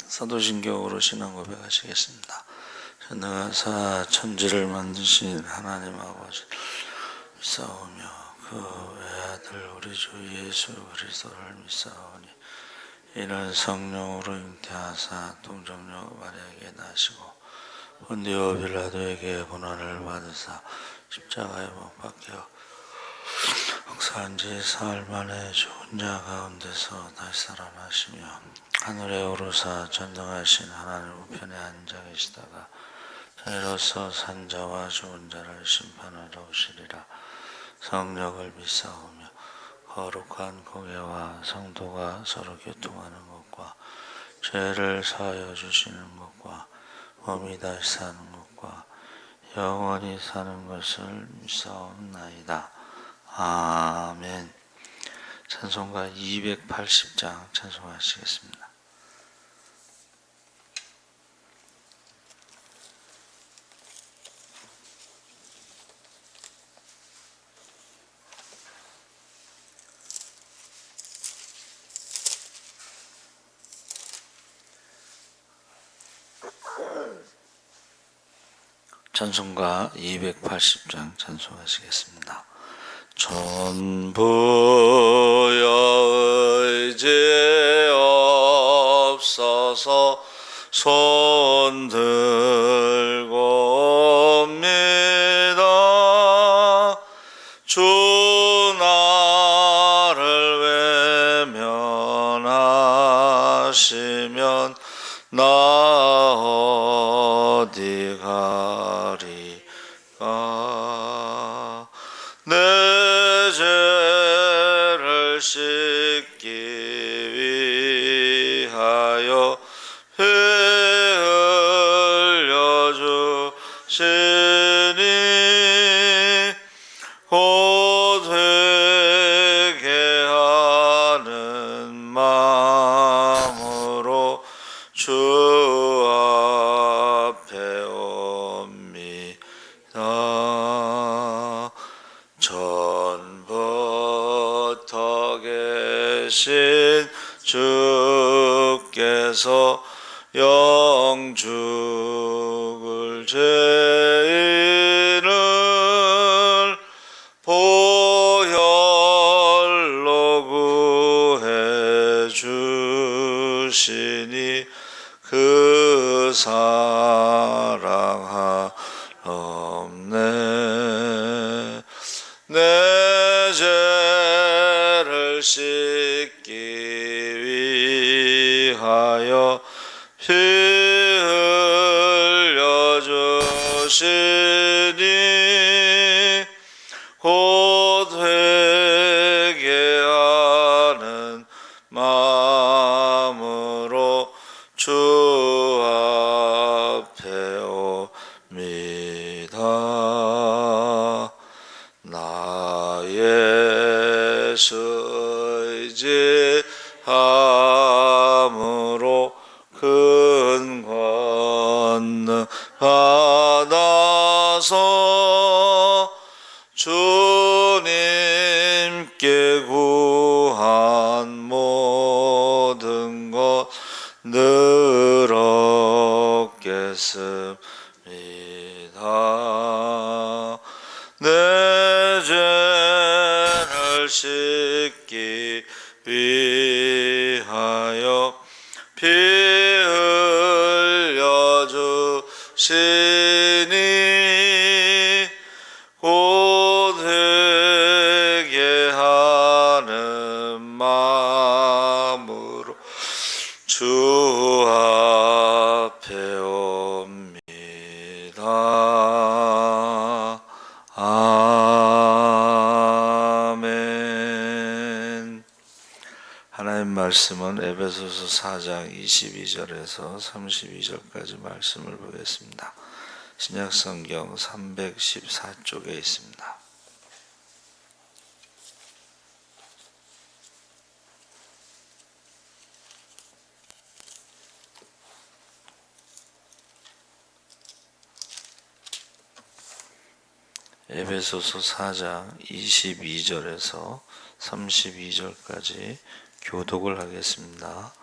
사도신경으로 신앙 고백하시겠습니다. 전능하사 천지를 만드신 하나님 아버지 믿사오며 그 외아들 우리 주 예수 그리스도를 믿사오니 이는 성령으로 잉태하사 동정녀 마리아에게 나시고 본디오 빌라도에게 고난을 받으사 십자가에 못 박혀 역사한 지 사흘 만에 죽은 자 가운데서 다시 살아나시며 하늘에 오르사 전능하신 하나님 우편에 앉아 계시다가 자리로서 산 자와 죽은 자를 심판하러 오시리라. 성령을 믿사오며 거룩한 공예와 성도가 서로 교통하는 것과 죄를 사하여 주시는 것과 몸이 다시 사는 것과 영원히 사는 것을 믿사옵나이다. 아멘. 찬송가 280장 찬송하시겠습니다. 찬송가 280장 찬송하시겠습니다. 전부여 의지 없어서 손 들고 옵니다. 주 나를 외면하시면 나 어디 가리까. 내 죄를 씻기 위하여 피 흘려주시니 곧 회개하는 마음으로 주 앞에 옵니다. 전부터 계신 주께서 영죽을 죄인을 보혈로 구해 주시니 그 사랑 하옵네. 내 죄를 씻기 위하여 피 흘려주시니 곧 회개하는 마음으로 주 앞에 옵니다. 나 예수 의지함으로 큰 권능 받아서 주님께 구한 모든 것 늘 얻겠습니다. 내 죄를 씻기 위하여 피 흘려주시니 곧 회개하는 마음으로 주 앞에 옵니다. 아멘. 하나님 말씀은 에베소서 4장 22절에서 32절까지 말씀을 보겠습니다. 신약성경 314쪽에 있습니다. 에베소서 4장 22절에서 32절까지 교독을 하겠습니다.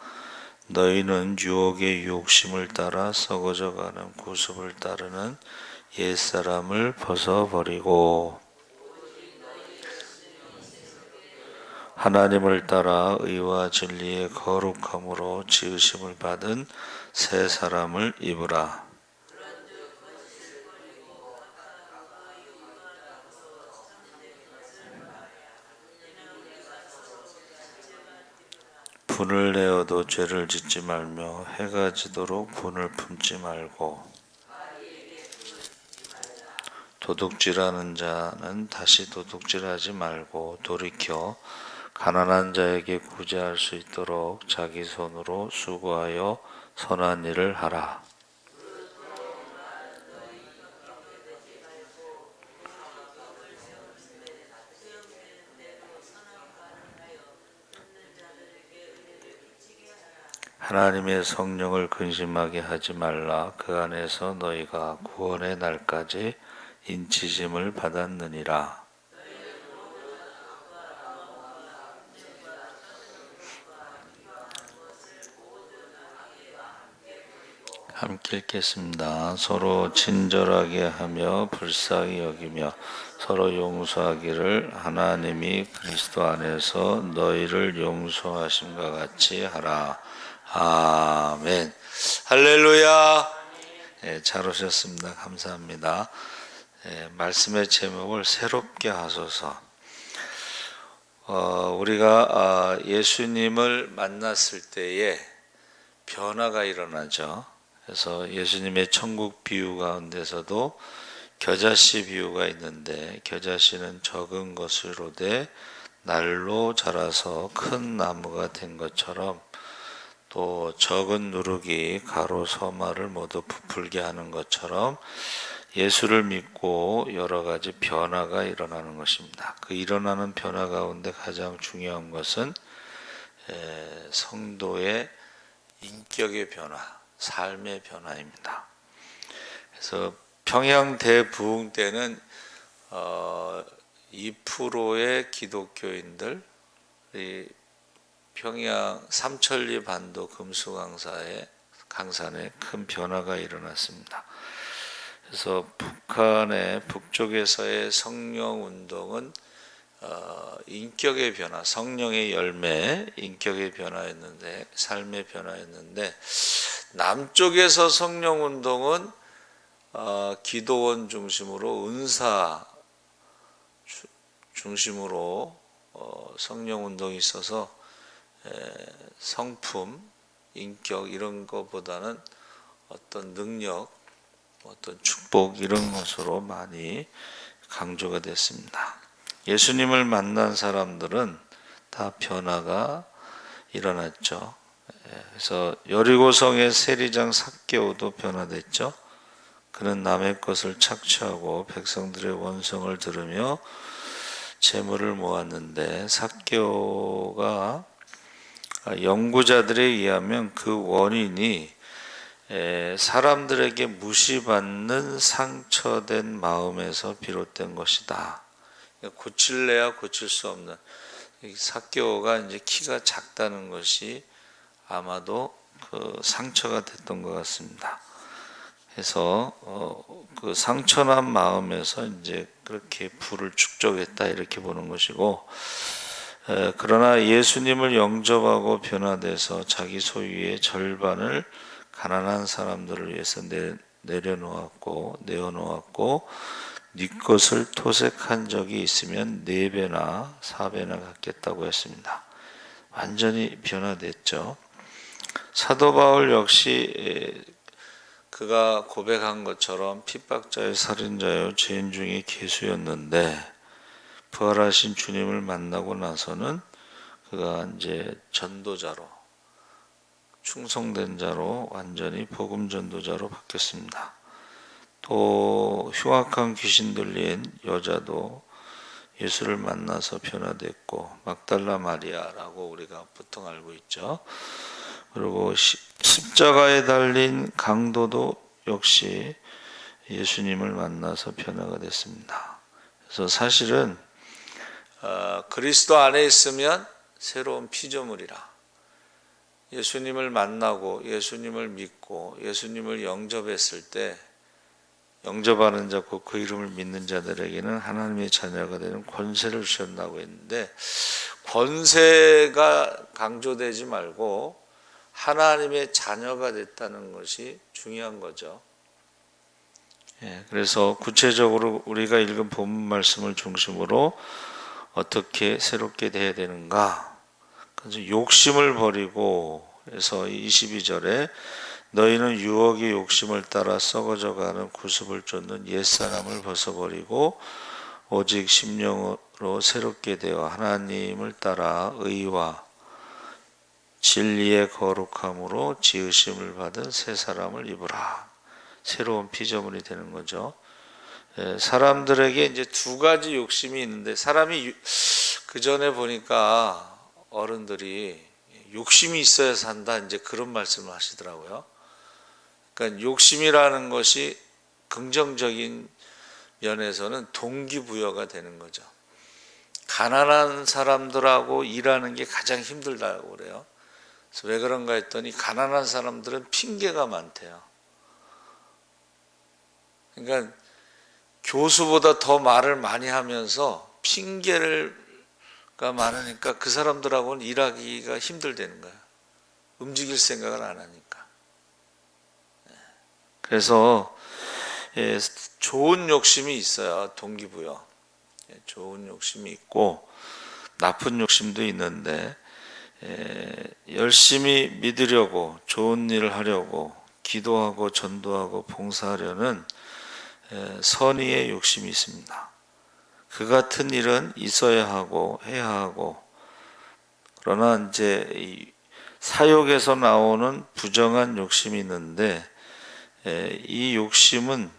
너희는 유혹의 욕심을 따라 썩어져가는 구습을 따르는 옛사람을 벗어버리고 하나님을 따라 의와 진리의 거룩함으로 지으심을 받은 새 사람을 입으라. 분을 내어도 죄를 짓지 말며 해가 지도록 분을 품지 말고 도둑질하는 자는 다시 도둑질하지 말고 돌이켜 가난한 자에게 구제할 수 있도록 자기 손으로 수고하여 선한 일을 하라. 하나님의 성령을 근심하게 하지 말라. 그 안에서 너희가 구원의 날까지 인치심을 받았느니라. 함께 읽겠습니다. 서로 친절하게 하며 불쌍히 여기며 서로 용서하기를 하나님이 그리스도 안에서 너희를 용서하심과 같이 하라. 아멘. 할렐루야. 네, 잘 오셨습니다. 감사합니다. 네, 말씀의 제목을 새롭게 하소서. 우리가 예수님을 만났을 때에 변화가 일어나죠. 그래서 예수님의 천국 비유 가운데서도 겨자씨 비유가 있는데 겨자씨는 적은 것으로 돼 날로 자라서 큰 나무가 된 것처럼 또 적은 누룩이 가로 서마를 모두 부풀게 하는 것처럼 예수를 믿고 여러 가지 변화가 일어나는 것입니다. 그 일어나는 변화 가운데 가장 중요한 것은 성도의 인격의 변화, 삶의 변화입니다. 그래서 평양 대부흥 때는 2%의 기독교인들, 평양 삼천리 반도 금수강산에 큰 변화가 일어났습니다. 그래서 북한의 북쪽에서의 성령 운동은 인격의 변화, 성령의 열매, 인격의 변화였는데, 삶의 변화였는데, 남쪽에서 성령 운동은 기도원 중심으로 은사 중심으로 성령 운동이 있어서 성품, 인격 이런 것보다는 어떤 능력, 어떤 축복 이런 것으로 많이 강조가 됐습니다. 예수님을 만난 사람들은 다 변화가 일어났죠. 그래서 여리고성의 세리장 삭개오도 변화됐죠. 그는 남의 것을 착취하고 백성들의 원성을 들으며 재물을 모았는데 삭개오가 연구자들에 의하면 그 원인이 사람들에게 무시받는 상처된 마음에서 비롯된 것이다. 고칠래야 고칠 수 없는, 삭개오가 이제 키가 작다는 것이 아마도 그 상처가 됐던 것 같습니다. 그래서 그 상처난 마음에서 이제 그렇게 불을 축적했다 이렇게 보는 것이고, 그러나 예수님을 영접하고 변화돼서 자기 소유의 절반을 가난한 사람들을 위해서 내어놓았고 네 것을 토색한 적이 있으면 4배나 4배나 갚겠다고 했습니다. 완전히 변화됐죠. 사도 바울 역시 그가 고백한 것처럼 핍박자요 살인자요 죄인 중에 괴수였는데 부활하신 주님을 만나고 나서는 그가 이제 전도자로, 충성된 자로 완전히 복음 전도자로 바뀌었습니다. 또 흉악한 귀신 들린 여자도 예수를 만나서 변화됐고, 막달라 마리아라고 우리가 보통 알고 있죠. 그리고 십자가에 달린 강도도 역시 예수님을 만나서 변화가 됐습니다. 그래서 사실은 그리스도 안에 있으면 새로운 피조물이라. 예수님을 만나고 예수님을 믿고 예수님을 영접했을 때 영접하는 자 곧 그 이름을 믿는 자들에게는 하나님의 자녀가 되는 권세를 주셨다고 했는데, 권세가 강조되지 말고 하나님의 자녀가 됐다는 것이 중요한 거죠. 그래서 구체적으로 우리가 읽은 본문 말씀을 중심으로 어떻게 새롭게 돼야 되는가? 그래서 욕심을 버리고, 그래서 22절에 너희는 유혹의 욕심을 따라 썩어져가는 구습을 쫓는 옛사람을 벗어버리고 오직 심령으로 새롭게 되어 하나님을 따라 의와 진리의 거룩함으로 지으심을 받은 새 사람을 입으라. 새로운 피조물이 되는 거죠. 사람들에게 이제 두 가지 욕심이 있는데, 사람이 그 전에 보니까 어른들이 욕심이 있어야 산다, 이제 그런 말씀을 하시더라고요. 그러니까 욕심이라는 것이 긍정적인 면에서는 동기부여가 되는 거죠. 가난한 사람들하고 일하는 게 가장 힘들다고 그래요. 그래서 왜 그런가 했더니 가난한 사람들은 핑계가 많대요. 그러니까 교수보다 더 말을 많이 하면서 핑계가 많으니까 그 사람들하고는 일하기가 힘들다는 거예요. 움직일 생각을 안 하니까. 그래서 좋은 욕심이 있어요. 동기부여. 좋은 욕심이 있고 나쁜 욕심도 있는데, 열심히 믿으려고, 좋은 일을 하려고, 기도하고 전도하고 봉사하려는 선의의 욕심이 있습니다. 그 같은 일은 있어야 하고 해야 하고, 그러나 이제 이 사욕에서 나오는 부정한 욕심이 있는데, 이 욕심은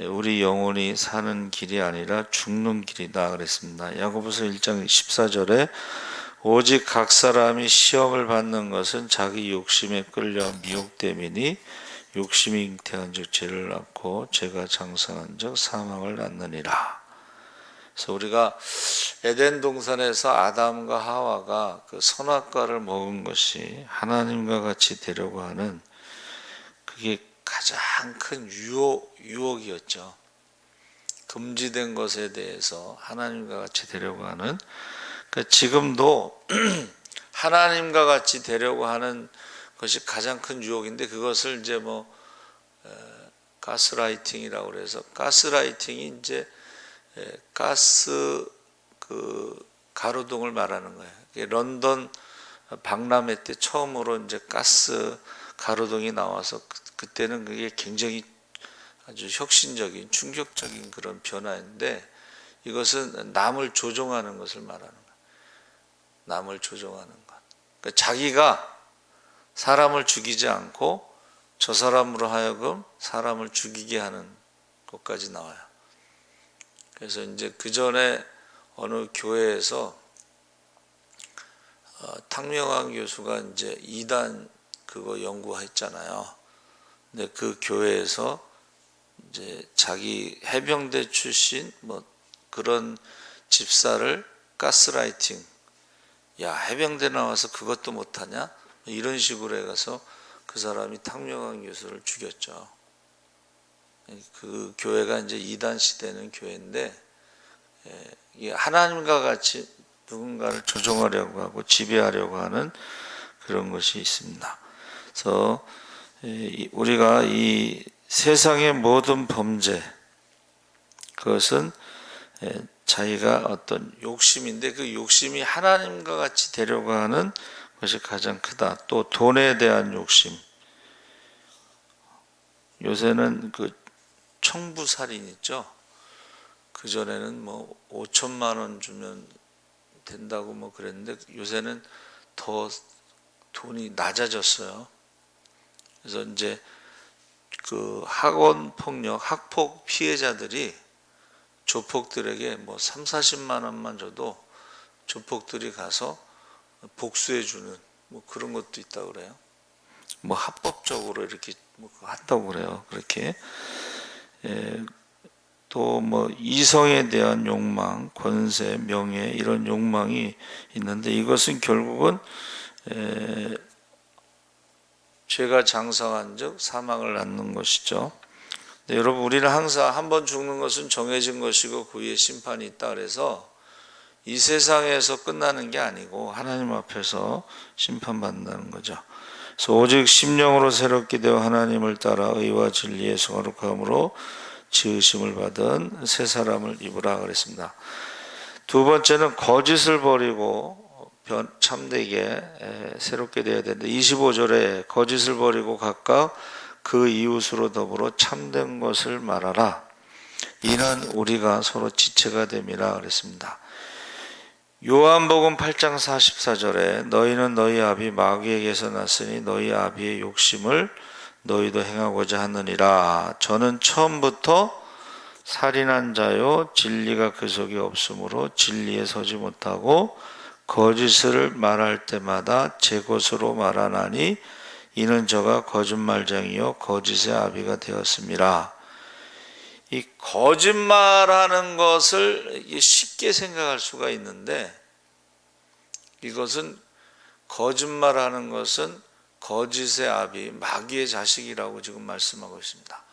우리 영혼이 사는 길이 아니라 죽는 길이다 그랬습니다. 야고보서 1장 14절에 오직 각 사람이 시험을 받는 것은 자기 욕심에 끌려 미혹됨이니 욕심이 잉태한 즉 죄를 낳고 죄가 장성한 즉 사망을 낳느니라. 그래서 우리가 에덴 동산에서 아담과 하와가 그 선악과를 먹은 것이 하나님과 같이 되려고 하는, 그게 가장 큰 유혹이었죠. 금지된 것에 대해서 하나님과 같이 되려고 하는, 그러니까 지금도 하나님과 같이 되려고 하는 것이 가장 큰 유혹인데, 그것을 이제 가스라이팅이라고 그래서, 가스라이팅이 이제 가스 가로등을 말하는 거예요. 런던 박람회 때 처음으로 이제 가스 가로등이 나와서 그때는 그게 굉장히 아주 혁신적인 충격적인 그런 변화인데, 이것은 남을 조종하는 것을 말하는 거예요. 남을 조종하는 것. 그러니까 자기가 사람을 죽이지 않고 저 사람으로 하여금 사람을 죽이게 하는 것까지 나와요. 그래서 이제 그 전에 어느 교회에서 탕명환 교수가 이제 이단 그거 연구했잖아요. 근데 그 교회에서 이제 자기 해병대 출신 그런 집사를 가스라이팅, 야 해병대 나와서 그것도 못하냐, 이런 식으로 해가서 그 사람이 탕명환 교수를 죽였죠. 그 교회가 이제 이단 시대는 교회인데, 하나님과 같이 누군가를 조종하려고 하고 지배하려고 하는 그런 것이 있습니다. 그래서 우리가 이 세상의 모든 범죄, 그것은 자기가 어떤 욕심인데, 그 욕심이 하나님과 같이 되려고 하는 것이 가장 크다. 또 돈에 대한 욕심. 요새는 그 청부살인 있죠. 그 전에는 5천만 원 주면 된다고 그랬는데, 요새는 더 돈이 낮아졌어요. 그래서 이제 그 학원 폭력, 학폭 피해자들이 조폭들에게 3, 40만 원만 줘도 조폭들이 가서 복수해 주는 그런 것도 있다고 그래요. 합법적으로 이렇게 한다고 그래요. 그렇게. 또 이성에 대한 욕망, 권세, 명예, 이런 욕망이 있는데, 이것은 결국은 죄가 장성한즉 사망을 낳는 것이죠. 네, 여러분, 우리는 항상 한 번 죽는 것은 정해진 것이고 그 위에 심판이 있다 그래서 이 세상에서 끝나는 게 아니고 하나님 앞에서 심판받는다는 거죠. 그래서 오직 심령으로 새롭게 되어 하나님을 따라 의와 진리의 거룩함으로 지으심을 받은 새 사람을 입으라 그랬습니다. 두 번째는 거짓을 버리고 참되게 새롭게 되어야 되는데 25절에 거짓을 버리고 각각 그 이웃으로 더불어 참된 것을 말하라. 이는 우리가 서로 지체가 됨이라 그랬습니다. 요한복음 8장 44절에 너희는 너희 아비 마귀에게서 났으니 너희 아비의 욕심을 너희도 행하고자 하느니라. 저는 처음부터 살인한 자요 진리가 그 속에 없으므로 진리에 서지 못하고 거짓을 말할 때마다 제 것으로 말하나니 이는 저가 거짓말쟁이요 거짓의 아비가 되었습니다. 이 거짓말하는 것을 쉽게 생각할 수가 있는데 이것은 거짓말하는 것은 거짓의 아비 마귀의 자식이라고 지금 말씀하고 있습니다.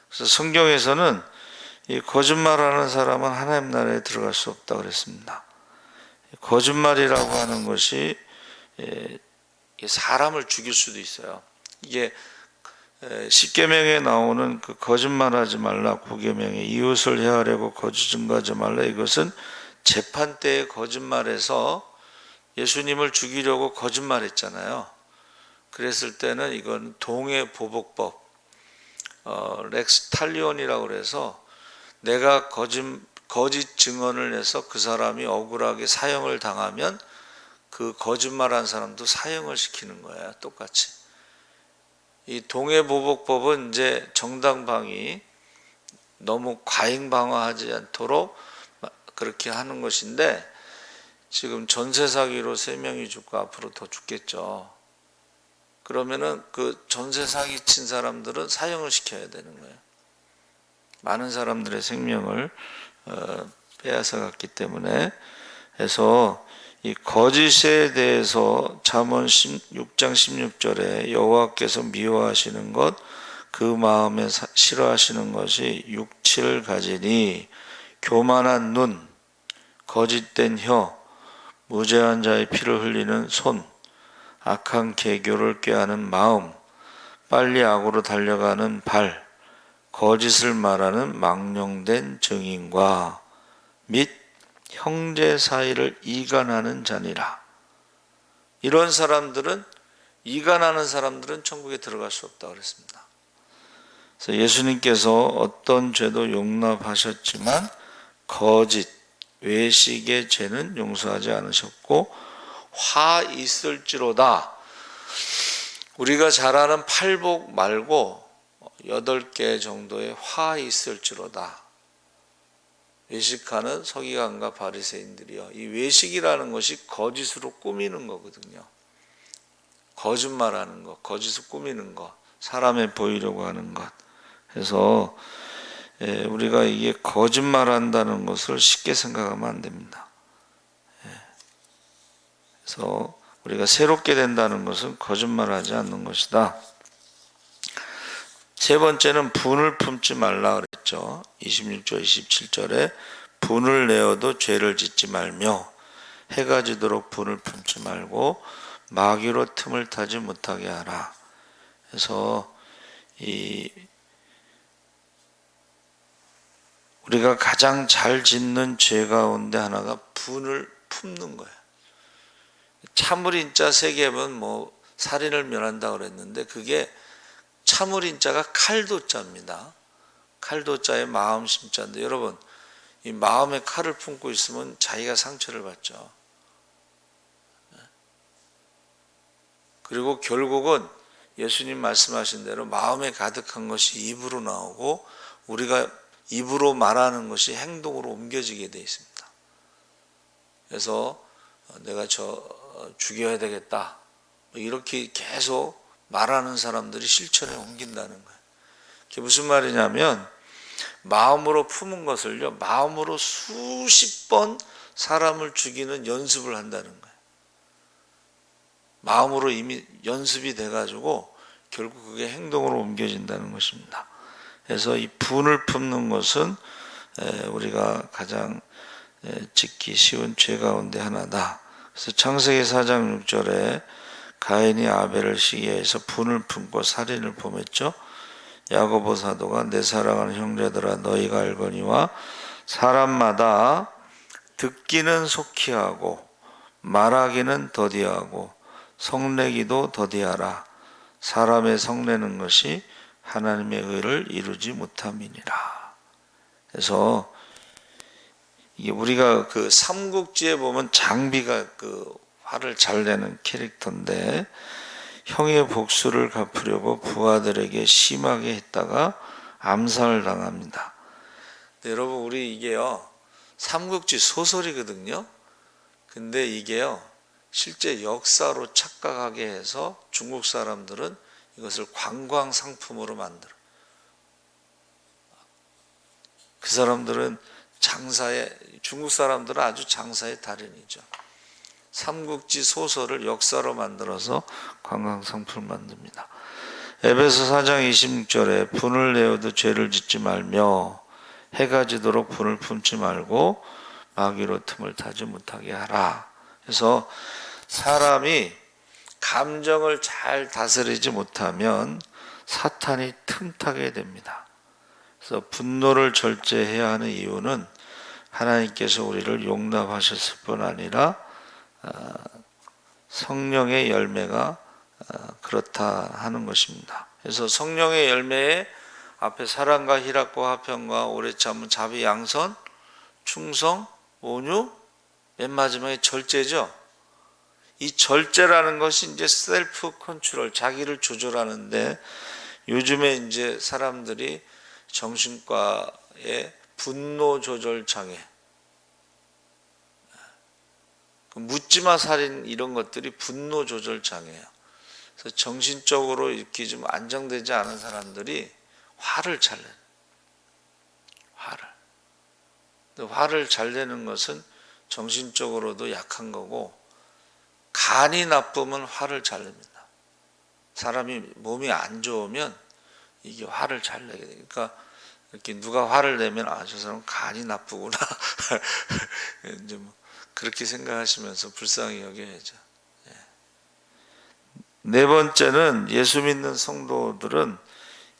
그래서 성경에서는 이 거짓말하는 사람은 하나님 나라에 들어갈 수 없다 그랬습니다. 거짓말이라고 하는 것이 사람을 죽일 수도 있어요. 이게 십계명에 나오는 그 거짓말하지 말라, 구계명에 이웃을 해하려고 거짓 증거하지 말라, 이것은 재판 때에 거짓말해서 예수님을 죽이려고 거짓말했잖아요. 그랬을 때는 이건 동해보복법, 렉스 탈리온이라고 그래서 내가 거짓 증언을 해서 그 사람이 억울하게 사형을 당하면 그 거짓말한 사람도 사형을 시키는 거예요. 똑같이. 이 동해보복법은 이제 정당방위 너무 과잉방어하지 않도록 그렇게 하는 것인데 지금 전세 사기로 3명이 죽고 앞으로 더 죽겠죠. 그러면은 그 전세 사기 친 사람들은 사형을 시켜야 되는 거예요. 많은 사람들의 생명을 빼앗아 갔기 때문에. 해서 이 거짓에 대해서 잠언 6장 16절에 여호와께서 미워하시는 것 그 마음에 싫어하시는 것이 육칠을 가지니 교만한 눈, 거짓된 혀, 무죄한 자의 피를 흘리는 손, 악한 계교를 꾀하는 마음, 빨리 악으로 달려가는 발, 거짓을 말하는 망령된 증인과 및 형제 사이를 이간하는 자니라. 이런 사람들은, 이간하는 사람들은 천국에 들어갈 수 없다고 그랬습니다. 그래서 예수님께서 어떤 죄도 용납하셨지만 거짓, 외식의 죄는 용서하지 않으셨고 화 있을지로다. 우리가 잘 아는 팔복 말고 8개 정도의 화 있을지로다. 외식하는 서기관과 바리새인들이요. 이 외식이라는 것이 거짓으로 꾸미는 거거든요. 거짓말하는 것, 거짓을 꾸미는 것, 사람에 보이려고 하는 것. 그래서 우리가 이게 거짓말한다는 것을 쉽게 생각하면 안 됩니다. 그래서 우리가 새롭게 된다는 것은 거짓말하지 않는 것이다. 세 번째는 분을 품지 말라 그랬죠. 26절 27절에 분을 내어도 죄를 짓지 말며 해가 지도록 분을 품지 말고 마귀로 틈을 타지 못하게 하라. 그래서 우리가 가장 잘 짓는 죄 가운데 하나가 분을 품는 거예요. 참을인자 3개면 살인을 면한다고 그랬는데 그게 참을인자가 칼도자입니다. 칼도자의 마음심자인데 여러분, 이 마음에 칼을 품고 있으면 자기가 상처를 받죠. 그리고 결국은 예수님 말씀하신 대로 마음에 가득한 것이 입으로 나오고 우리가 입으로 말하는 것이 행동으로 옮겨지게 되어 있습니다. 그래서 내가 죽여야 되겠다 이렇게 계속 말하는 사람들이 실천에 옮긴다는 거예요. 그게 무슨 말이냐면 마음으로 품은 것을요, 마음으로 수십 번 사람을 죽이는 연습을 한다는 거예요. 마음으로 이미 연습이 돼가지고 결국 그게 행동으로 옮겨진다는 것입니다. 그래서 이 분을 품는 것은 우리가 가장 짓기 쉬운 죄 가운데 하나다. 그래서 창세기 4장 6절에 가인이 아벨을 시기해서 분을 품고 살인을 범했죠. 야고보 사도가 내 사랑하는 형제들아 너희가 알거니와 사람마다 듣기는 속히 하고 말하기는 더디하고 성내기도 더디하라. 사람의 성내는 것이 하나님의 의를 이루지 못함이니라. 그래서 이게 우리가 그 삼국지에 보면 장비가 그 화를 잘 내는 캐릭터인데 형의 복수를 갚으려고 부하들에게 심하게 했다가 암살을 당합니다. 근데 여러분 우리 이게요 삼국지 소설이거든요. 근데 이게요 실제 역사로 착각하게 해서 중국 사람들은 이것을 관광 상품으로 만들어. 그 사람들은 중국 사람들은 아주 장사의 달인이죠. 삼국지 소설을 역사로 만들어서 관광 상품을 만듭니다. 에베소 4장 26절에 분을 내어도 죄를 짓지 말며 해가 지도록 분을 품지 말고 마귀로 틈을 타지 못하게 하라. 그래서 사람이 감정을 잘 다스리지 못하면 사탄이 틈타게 됩니다. 그래서 분노를 절제해야 하는 이유는 하나님께서 우리를 용납하셨을 뿐 아니라 성령의 열매가 그렇다 하는 것입니다. 그래서 성령의 열매에 앞에 사랑과 희락과 화평과 오래 참음 자비 양선 충성 온유 맨 마지막에 절제죠. 이 절제라는 것이 이제 셀프 컨트롤 자기를 조절하는데 요즘에 이제 사람들이 정신과에 분노 조절 장애 묻지마 살인 이런 것들이 분노 조절 장애예요. 그래서 정신적으로 이렇게 좀 안정되지 않은 사람들이 화를 잘 내요. 화를 잘 내는 것은 정신적으로도 약한 거고 간이 나쁘면 화를 잘 냅니다. 사람이 몸이 안 좋으면 이게 화를 잘 내게 돼요. 그러니까 이렇게 누가 화를 내면 저 사람 간이 나쁘구나 이제 뭐 그렇게 생각하시면서 불쌍히 여겨야죠. 네 번째는 예수 믿는 성도들은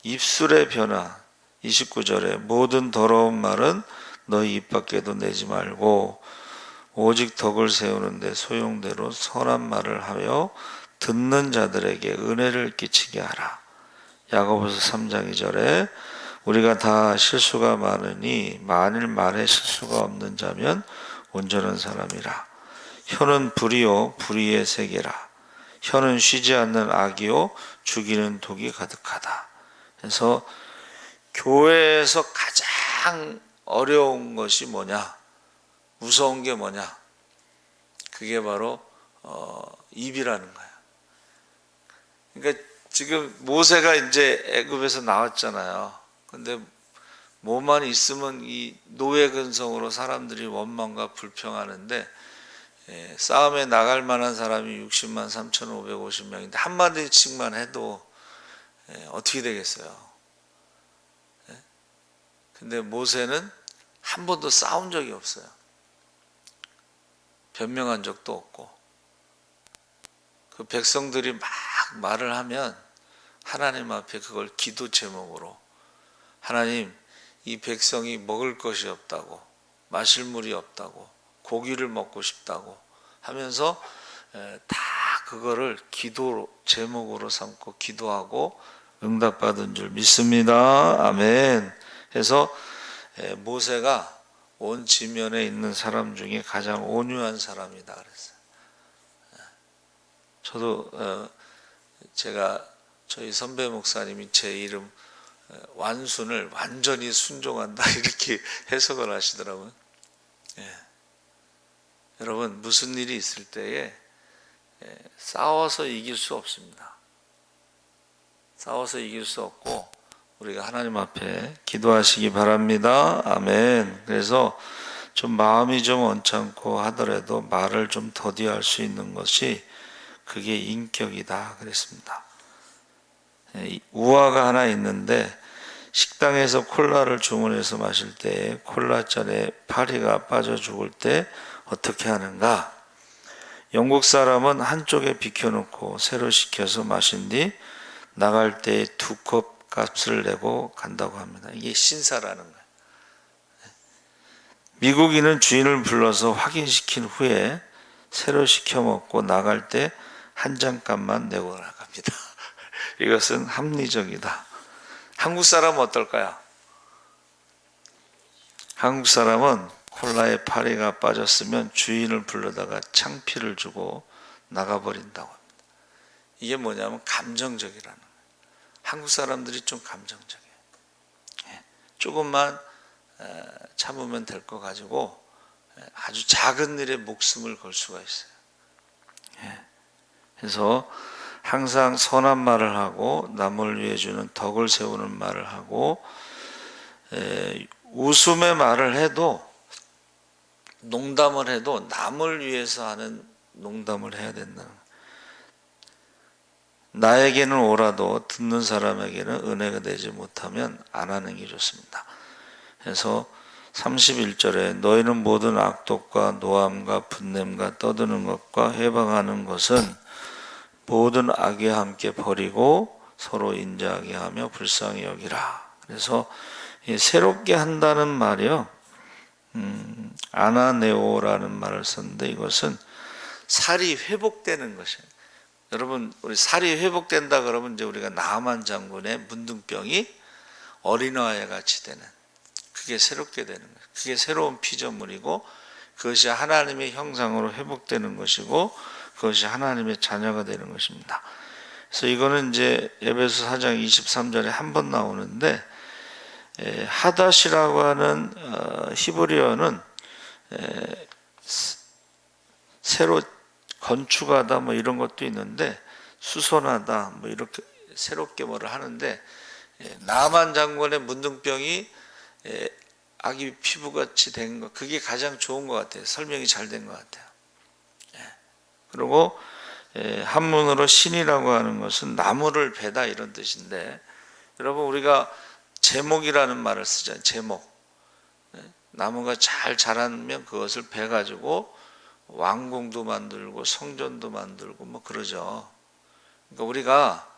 입술의 변화 29절에 모든 더러운 말은 너희 입 밖에도 내지 말고 오직 덕을 세우는데 소용대로 선한 말을 하여 듣는 자들에게 은혜를 끼치게 하라. 야고보서 3장 2절에 우리가 다 실수가 많으니 만일 말에 실수가 없는 자면 온전한 사람이라. 혀는 불이요 불의의 세계라. 혀는 쉬지 않는 악이요 죽이는 독이 가득하다. 그래서 교회에서 가장 어려운 것이 뭐냐? 무서운 게 뭐냐? 그게 바로 입이라는 거야. 그러니까 지금 모세가 이제 애굽에서 나왔잖아요. 근데 뭐만 있으면 이 노예 근성으로 사람들이 원망과 불평하는데 싸움에 나갈 만한 사람이 60만 3,550명인데 한마디씩만 해도 어떻게 되겠어요? 근데 모세는 한 번도 싸운 적이 없어요. 변명한 적도 없고 그 백성들이 막 말을 하면 하나님 앞에 그걸 기도 제목으로 하나님 이 백성이 먹을 것이 없다고 마실 물이 없다고 고기를 먹고 싶다고 하면서 다 그거를 기도 제목으로 삼고 기도하고 응답받은 줄 믿습니다. 아멘. 그래서 모세가 온 지면에 있는 사람 중에 가장 온유한 사람이다 그랬어요. 저도 제가 저희 선배 목사님이 제 이름 완순을 완전히 순종한다 이렇게 해석을 하시더라고요. 여러분 무슨 일이 있을 때에 싸워서 이길 수 없습니다. 싸워서 이길 수 없고 우리가 하나님 앞에 기도하시기 바랍니다. 아멘. 그래서 좀 마음이 좀 언짢고 하더라도 말을 좀 더디할 수 있는 것이 그게 인격이다 그랬습니다. 우화가 하나 있는데 식당에서 콜라를 주문해서 마실 때 콜라잔에 파리가 빠져 죽을 때 어떻게 하는가? 영국 사람은 한쪽에 비켜놓고 새로 식혀서 마신 뒤 나갈 때 2컵 값을 내고 간다고 합니다. 이게 신사라는 거예요. 미국인은 주인을 불러서 확인시킨 후에 새로 시켜 먹고 나갈 때 한 잔 값만 내고 나갑니다. 이것은 합리적이다. 한국 사람은 어떨까요? 한국 사람은 콜라에 파리가 빠졌으면 주인을 불러다가 창피를 주고 나가버린다고 합니다. 이게 뭐냐면 감정적이라는 거예요. 한국 사람들이 좀 감정적이에요. 조금만 참으면 될 거 가지고 아주 작은 일에 목숨을 걸 수가 있어요. 그래서 항상 선한 말을 하고 남을 위해 주는 덕을 세우는 말을 하고 웃음의 말을 해도 농담을 해도 남을 위해서 하는 농담을 해야 된다는 거예요. 나에게는 오라도 듣는 사람에게는 은혜가 되지 못하면 안 하는 게 좋습니다. 그래서 31절에 너희는 모든 악독과 노함과 분냄과 떠드는 것과 해방하는 것은 모든 악에 함께 버리고 서로 인자하게 하며 불쌍히 여기라. 그래서 새롭게 한다는 말이요, 아나네오라는 말을 썼는데 이것은 살이 회복되는 것이에요. 여러분, 우리 살이 회복된다 그러면 이제 우리가 나만 장군의 문둥병이 어린아이 같이 되는, 그게 새롭게 되는 거예요. 그게 새로운 피조물이고 그것이 하나님의 형상으로 회복되는 것이고 그것이 하나님의 자녀가 되는 것입니다. 그래서 이거는 이제 에베소 4장 23절에 한 번 나오는데 하닷이라고 하는 히브리어는 새로 건축하다 뭐 이런 것도 있는데 수선하다 뭐 이렇게 새롭게 뭐를 하는데 나만 장군의 문둥병이 아기 피부같이 된 거, 그게 가장 좋은 것 같아요. 설명이 잘 된 것 같아요. 그리고 한문으로 신이라고 하는 것은 나무를 베다 이런 뜻인데, 여러분 우리가 제목이라는 말을 쓰잖아요. 제목. 나무가 잘 자라면 그것을 베가지고 왕궁도 만들고 성전도 만들고 뭐 그러죠. 그러니까 우리가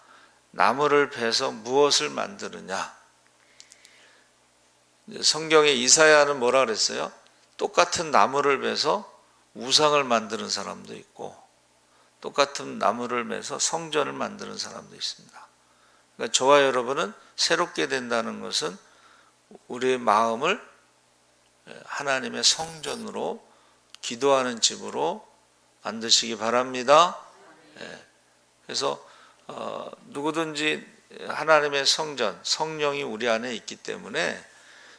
나무를 베서 무엇을 만드느냐? 성경에 이사야는 뭐라 그랬어요? 똑같은 나무를 베서 우상을 만드는 사람도 있고 똑같은 나무를 베서 성전을 만드는 사람도 있습니다. 그러니까 저와 여러분은 새롭게 된다는 것은 우리의 마음을 하나님의 성전으로, 기도하는 집으로 만드시기 바랍니다. 그래서 누구든지 하나님의 성전, 성령이 우리 안에 있기 때문에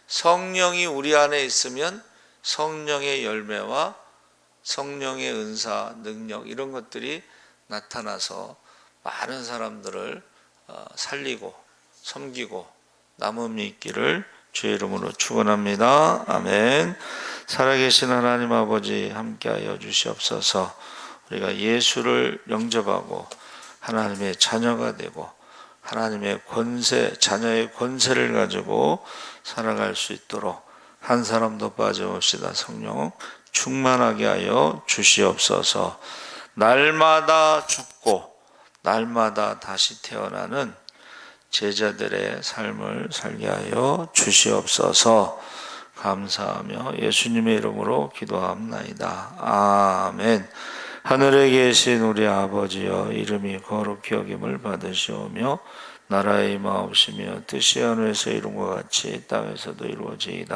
성령이 우리 안에 있으면 성령의 열매와 성령의 은사, 능력 이런 것들이 나타나서 많은 사람들을 살리고 섬기고 남음이 있기를 주의 이름으로 축원합니다. 아멘. 살아계신 하나님 아버지 함께하여 주시옵소서. 우리가 예수를 영접하고 하나님의 자녀가 되고 하나님의 권세, 자녀의 권세를 가지고 살아갈 수 있도록 한 사람도 빠짐없이 성령 충만하게 하여 주시옵소서. 날마다 죽고 날마다 다시 태어나는 제자들의 삶을 살게 하여 주시옵소서. 감사하며 예수님의 이름으로 기도합나이다. 아멘. 하늘에 계신 우리 아버지여, 이름이 거룩히 여김을 받으시오며 나라의 임하옵시며 뜻이 하늘에서 이룬 것 같이 땅에서도 이루어지이다.